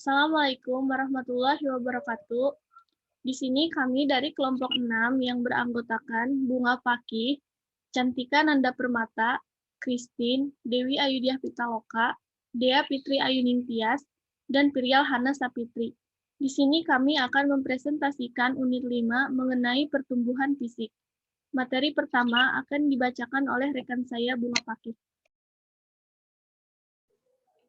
Assalamualaikum warahmatullahi wabarakatuh. Di sini kami dari kelompok 6 yang beranggotakan Bunga Fakih, Cantika Nanda Permata, Christine, Dewi Ayudiah Pitaloka, Dea Fitri Ayuningtyas, dan Prial Hana Sapitri. Di sini kami akan mempresentasikan unit 5 mengenai pertumbuhan fisik. Materi pertama akan dibacakan oleh rekan saya Bunga Fakih.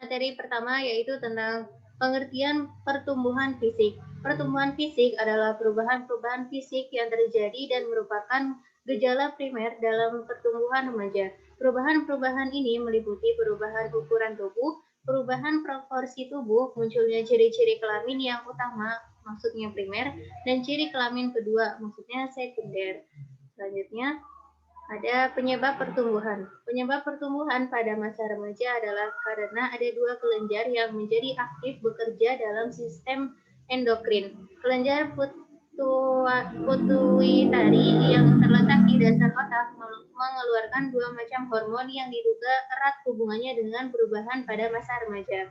Materi pertama yaitu tentang pengertian pertumbuhan fisik. Pertumbuhan fisik adalah perubahan-perubahan fisik yang terjadi dan merupakan gejala primer dalam pertumbuhan remaja. Perubahan-perubahan ini meliputi perubahan ukuran tubuh, perubahan proporsi tubuh, munculnya ciri-ciri kelamin yang utama, maksudnya primer, dan ciri kelamin kedua, maksudnya sekunder. Selanjutnya, ada penyebab pertumbuhan. Penyebab pertumbuhan pada masa remaja adalah karena ada dua kelenjar yang menjadi aktif bekerja dalam sistem endokrin. Kelenjar pituitari yang terletak di dasar otak mengeluarkan dua macam hormon yang diduga erat hubungannya dengan perubahan pada masa remaja.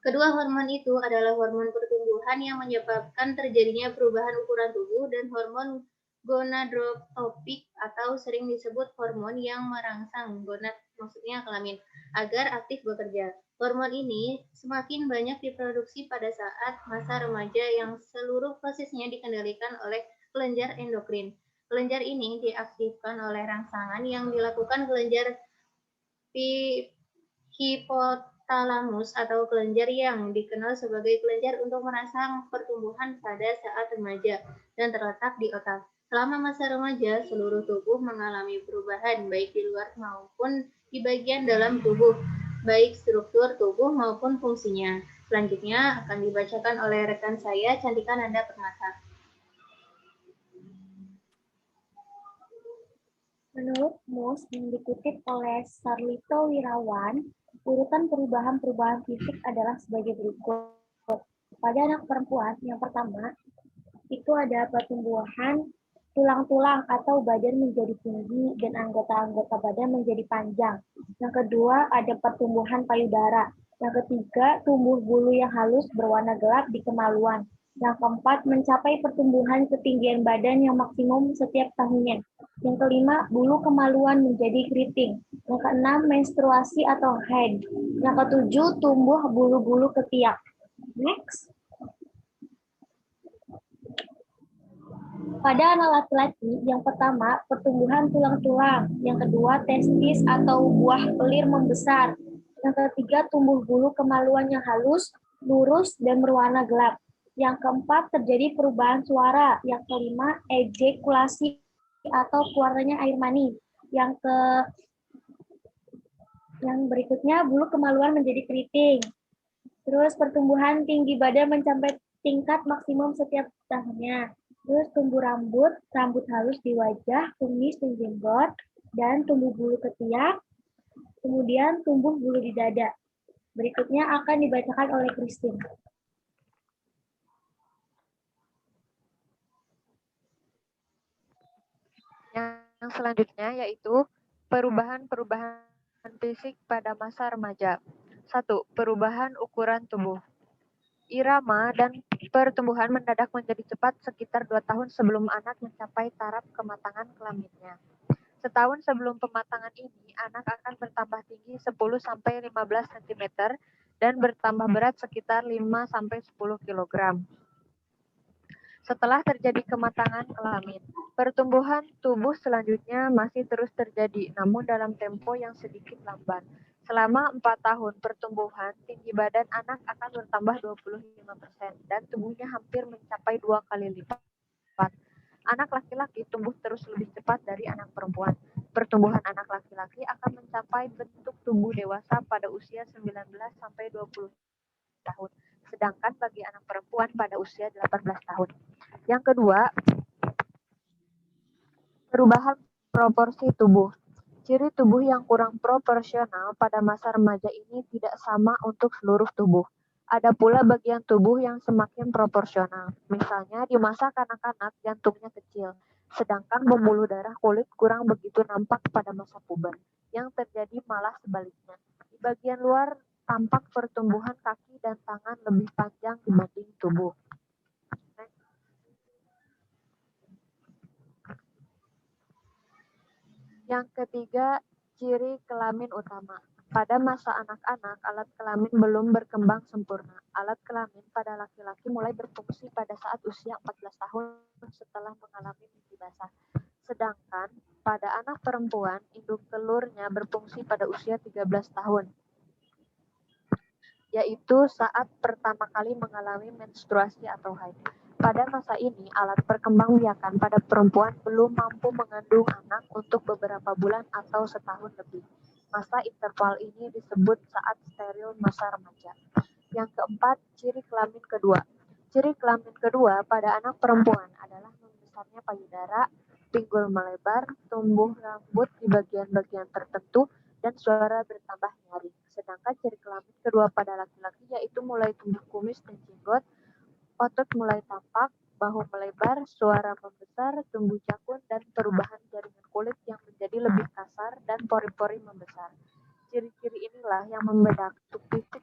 Kedua hormon itu adalah hormon pertumbuhan yang menyebabkan terjadinya perubahan ukuran tubuh dan hormon gonadotropik atau sering disebut hormon yang merangsang gonad, maksudnya kelamin, agar aktif bekerja. Hormon ini semakin banyak diproduksi pada saat masa remaja yang seluruh prosesnya dikendalikan oleh kelenjar endokrin. Kelenjar ini diaktifkan oleh rangsangan yang dilakukan kelenjar hipotalamus atau kelenjar yang dikenal sebagai kelenjar untuk merangsang pertumbuhan pada saat remaja dan terletak di otak. Selama masa remaja, seluruh tubuh mengalami perubahan baik di luar maupun di bagian dalam tubuh, baik struktur tubuh maupun fungsinya. Selanjutnya akan dibacakan oleh rekan saya, Cantika Nanda Permata. Menurut MUS yang dikutip oleh Sarlito Wirawan, urutan perubahan-perubahan fisik adalah sebagai berikut. Pada anak perempuan, yang pertama, itu ada pertumbuhan tulang-tulang atau badan menjadi tinggi dan anggota-anggota badan menjadi panjang. Yang kedua, ada pertumbuhan payudara. Yang ketiga, tumbuh bulu yang halus berwarna gelap di kemaluan. Yang keempat, mencapai pertumbuhan ketinggian badan yang maksimum setiap tahunnya. Yang kelima, bulu kemaluan menjadi keriting. Yang keenam, menstruasi atau haid. Yang ketujuh, tumbuh bulu-bulu ketiak. Next. Pada anak laki-laki, yang pertama, pertumbuhan tulang-tulang. Yang kedua, testis atau buah pelir membesar. Yang ketiga, tumbuh bulu kemaluan yang halus, lurus, dan berwarna gelap. Yang keempat, terjadi perubahan suara. Yang kelima, ejakulasi atau keluarnya air mani. Yang berikutnya, bulu kemaluan menjadi keriting. Terus pertumbuhan tinggi badan mencapai tingkat maksimum setiap tahunnya. Terus tumbuh rambut halus di wajah, kumis, dan jenggot, dan tumbuh bulu ketiak, kemudian tumbuh bulu di dada. Berikutnya akan dibacakan oleh Christine. Yang selanjutnya yaitu perubahan-perubahan fisik pada masa remaja. 1. Perubahan ukuran tubuh. Irama dan pertumbuhan mendadak menjadi cepat sekitar 2 tahun sebelum anak mencapai taraf kematangan kelaminnya. Setahun sebelum pematangan ini, anak akan bertambah tinggi 10-15 cm dan bertambah berat sekitar 5-10 kg. Setelah terjadi kematangan kelamin, pertumbuhan tubuh selanjutnya masih terus terjadi, namun dalam tempo yang sedikit lamban. Selama 4 tahun pertumbuhan, tinggi badan anak akan bertambah 25% dan tubuhnya hampir mencapai 2 kali lipat. Anak laki-laki tumbuh terus lebih cepat dari anak perempuan. Pertumbuhan anak laki-laki akan mencapai bentuk tubuh dewasa pada usia 19-20 tahun, sedangkan bagi anak perempuan pada usia 18 tahun. Yang kedua, perubahan proporsi tubuh. Ciri tubuh yang kurang proporsional pada masa remaja ini tidak sama untuk seluruh tubuh. Ada pula bagian tubuh yang semakin proporsional. Misalnya di masa kanak-kanak jantungnya kecil, sedangkan pembuluh darah kulit kurang begitu nampak pada masa puber. Yang terjadi malah sebaliknya. Di bagian luar tampak pertumbuhan kaki dan tangan lebih panjang dibanding tubuh. Yang ketiga, ciri kelamin utama. Pada masa anak-anak, alat kelamin belum berkembang sempurna. Alat kelamin pada laki-laki mulai berfungsi pada saat usia 14 tahun setelah mengalami mimpi basah. Sedangkan pada anak perempuan, induk telurnya berfungsi pada usia 13 tahun, yaitu saat pertama kali mengalami menstruasi atau haid. Pada masa ini, alat perkembangbiakan pada perempuan belum mampu mengandung anak untuk beberapa bulan atau setahun lebih. Masa interval ini disebut saat steril masa remaja. Yang keempat, ciri kelamin kedua. Ciri kelamin kedua pada anak perempuan adalah membesarnya payudara, pinggul melebar, tumbuh rambut di bagian-bagian tertentu, dan suara bertambah nyaring. Sedangkan ciri kelamin kedua pada laki-laki yaitu mulai tumbuh kumis dan jenggot, otot mulai tampak, bahu melebar, suara membesar, tumbuh jakun, dan perubahan jaringan kulit yang menjadi lebih kasar dan pori-pori membesar. Ciri-ciri inilah yang membedakan fisik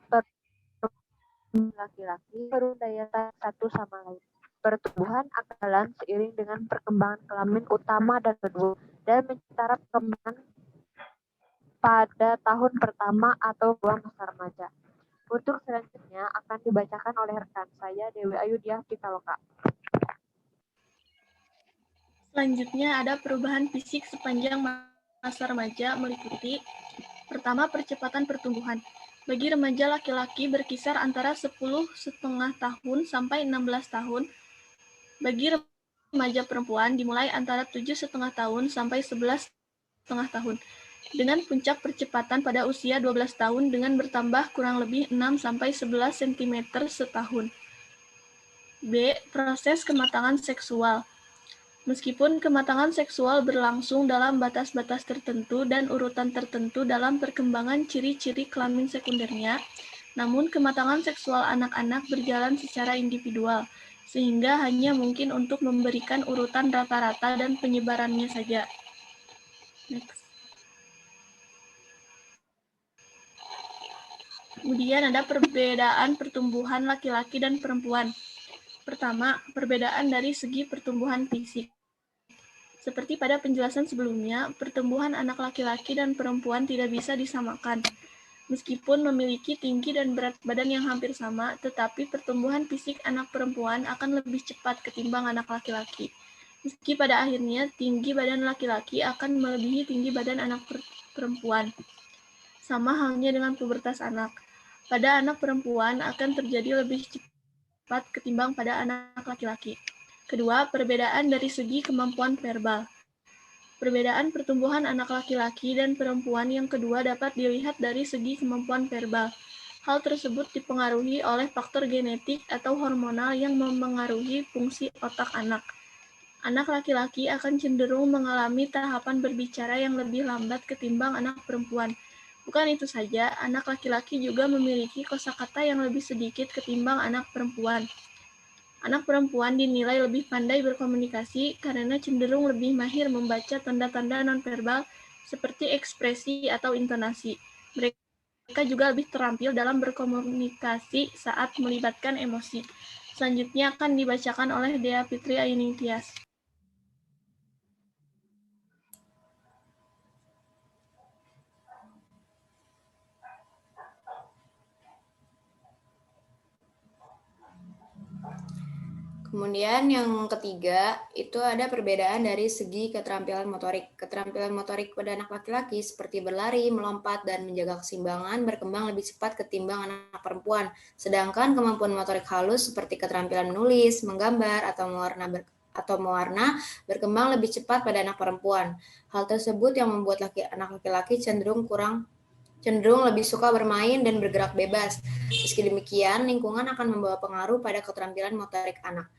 laki-laki menurut daya tarik satu sama lain. Pertumbuhan akan jalan seiring dengan perkembangan kelamin utama dan kedua, dan mencatat perkembangan pada tahun pertama atau dua masa remaja. Untuk selanjutnya akan dibacakan oleh rekan saya, Dewi Ayudiah Pitaloka. Selanjutnya ada perubahan fisik sepanjang masa remaja meliputi pertama, percepatan pertumbuhan. Bagi remaja laki-laki berkisar antara 10,5 tahun sampai 16 tahun. Bagi remaja perempuan dimulai antara 7,5 tahun sampai 11,5 tahun. Dengan puncak percepatan pada usia 12 tahun dengan bertambah kurang lebih 6 sampai 11 cm setahun. B. Proses kematangan seksual. Meskipun kematangan seksual berlangsung dalam batas-batas tertentu dan urutan tertentu dalam perkembangan ciri-ciri kelamin sekundernya, namun kematangan seksual anak-anak berjalan secara individual, sehingga hanya mungkin untuk memberikan urutan rata-rata dan penyebarannya saja. Next. Kemudian ada perbedaan pertumbuhan laki-laki dan perempuan. Pertama, perbedaan dari segi pertumbuhan fisik. Seperti pada penjelasan sebelumnya, pertumbuhan anak laki-laki dan perempuan tidak bisa disamakan. Meskipun memiliki tinggi dan berat badan yang hampir sama, tetapi pertumbuhan fisik anak perempuan akan lebih cepat ketimbang anak laki-laki. Meski pada akhirnya tinggi badan laki-laki akan melebihi tinggi badan anak perempuan. Sama halnya dengan pubertas anak. Pada anak perempuan akan terjadi lebih cepat ketimbang pada anak laki-laki. Kedua, perbedaan dari segi kemampuan verbal. Perbedaan pertumbuhan anak laki-laki dan perempuan yang kedua dapat dilihat dari segi kemampuan verbal. Hal tersebut dipengaruhi oleh faktor genetik atau hormonal yang memengaruhi fungsi otak anak. Anak laki-laki akan cenderung mengalami tahapan berbicara yang lebih lambat ketimbang anak perempuan. Bukan itu saja, anak laki-laki juga memiliki kosakata yang lebih sedikit ketimbang anak perempuan. Anak perempuan dinilai lebih pandai berkomunikasi karena cenderung lebih mahir membaca tanda-tanda nonverbal seperti ekspresi atau intonasi. Mereka juga lebih terampil dalam berkomunikasi saat melibatkan emosi. Selanjutnya akan dibacakan oleh Dea Fitri Ayuningsih. Kemudian yang ketiga, itu ada perbedaan dari segi keterampilan motorik. Keterampilan motorik pada anak laki-laki seperti berlari, melompat, dan menjaga keseimbangan berkembang lebih cepat ketimbang anak perempuan. Sedangkan kemampuan motorik halus seperti keterampilan menulis, menggambar, atau mewarna berkembang lebih cepat pada anak perempuan. Hal tersebut yang membuat anak laki-laki cenderung lebih suka bermain dan bergerak bebas. Meski demikian, lingkungan akan membawa pengaruh pada keterampilan motorik anak.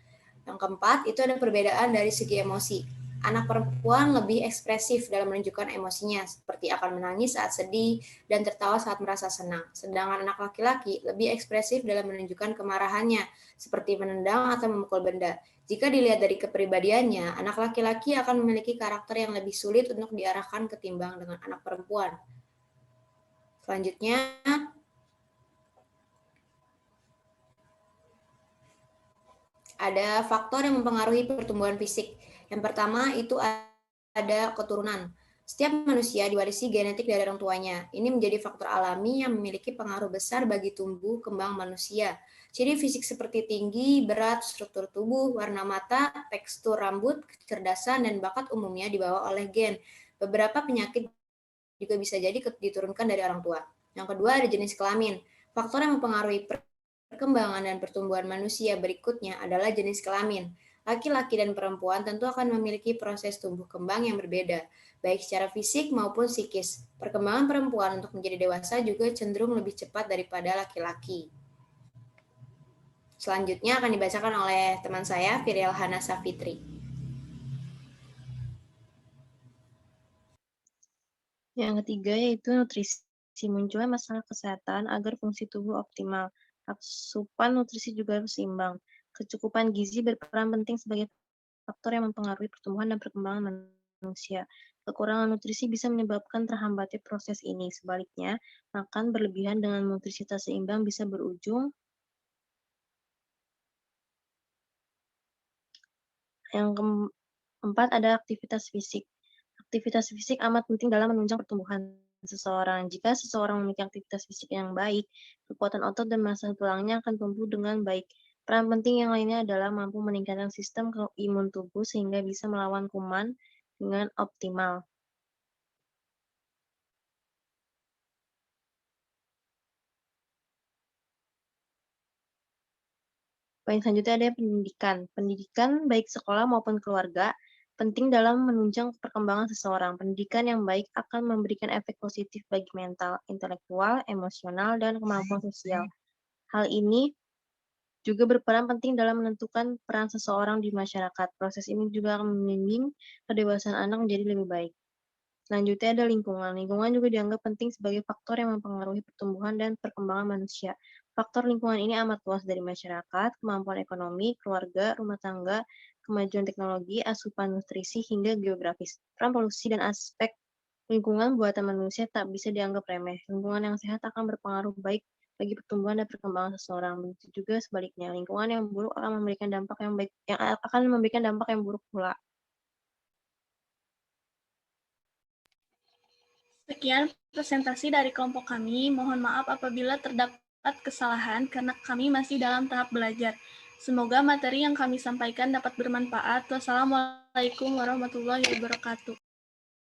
Yang keempat, itu ada perbedaan dari segi emosi. Anak perempuan lebih ekspresif dalam menunjukkan emosinya, seperti akan menangis saat sedih dan tertawa saat merasa senang. Sedangkan anak laki-laki lebih ekspresif dalam menunjukkan kemarahannya, seperti menendang atau memukul benda. Jika dilihat dari kepribadiannya, anak laki-laki akan memiliki karakter yang lebih sulit untuk diarahkan ketimbang dengan anak perempuan. Selanjutnya, ada faktor yang mempengaruhi pertumbuhan fisik. Yang pertama itu ada keturunan. Setiap manusia diwarisi genetik dari orang tuanya. Ini menjadi faktor alami yang memiliki pengaruh besar bagi tumbuh kembang manusia. Ciri fisik seperti tinggi, berat, struktur tubuh, warna mata, tekstur rambut, kecerdasan, dan bakat umumnya dibawa oleh gen. Beberapa penyakit juga bisa jadi diturunkan dari orang tua. Yang kedua ada jenis kelamin. Faktor yang mempengaruhi perkembangan dan pertumbuhan manusia berikutnya adalah jenis kelamin. Laki-laki dan perempuan tentu akan memiliki proses tumbuh kembang yang berbeda, baik secara fisik maupun psikis. Perkembangan perempuan untuk menjadi dewasa juga cenderung lebih cepat daripada laki-laki. Selanjutnya akan dibacakan oleh teman saya, Firial Hana Safitri. Yang ketiga yaitu nutrisi. Munculnya masalah kesehatan agar fungsi tubuh optimal. Asupan nutrisi juga harus seimbang. Kecukupan gizi berperan penting sebagai faktor yang mempengaruhi pertumbuhan dan perkembangan manusia. Kekurangan nutrisi bisa menyebabkan terhambatnya proses ini. Sebaliknya, makan berlebihan dengan nutrisi tak seimbang bisa berujung. Yang keempat ada aktivitas fisik. Aktivitas fisik amat penting dalam menunjang pertumbuhan seseorang. Jika seseorang memiliki aktivitas fisik yang baik, kekuatan otot dan massa tulangnya akan tumbuh dengan baik. Peran penting yang lainnya adalah mampu meningkatkan sistem imun tubuh sehingga bisa melawan kuman dengan optimal. Poin selanjutnya ada pendidikan. Pendidikan baik sekolah maupun keluarga penting dalam menunjang perkembangan seseorang. Pendidikan yang baik akan memberikan efek positif bagi mental, intelektual, emosional, dan kemampuan sosial. Hal ini juga berperan penting dalam menentukan peran seseorang di masyarakat. Proses ini juga akan membimbing kedewasaan anak menjadi lebih baik. Selanjutnya ada lingkungan. Lingkungan juga dianggap penting sebagai faktor yang mempengaruhi pertumbuhan dan perkembangan manusia. Faktor lingkungan ini amat luas dari masyarakat, kemampuan ekonomi, keluarga, rumah tangga, kemajuan teknologi, asupan nutrisi, hingga geografis. Peran polusi dan aspek lingkungan buatan manusia tak bisa dianggap remeh. Lingkungan yang sehat akan berpengaruh baik bagi pertumbuhan dan perkembangan seseorang. Begitu juga sebaliknya, lingkungan yang buruk akan memberikan dampak yang baik, yang akan memberikan dampak yang buruk pula. Sekian presentasi dari kelompok kami. Mohon maaf apabila terdapat kesalahan karena kami masih dalam tahap belajar. Semoga materi yang kami sampaikan dapat bermanfaat. Wassalamualaikum warahmatullahi wabarakatuh.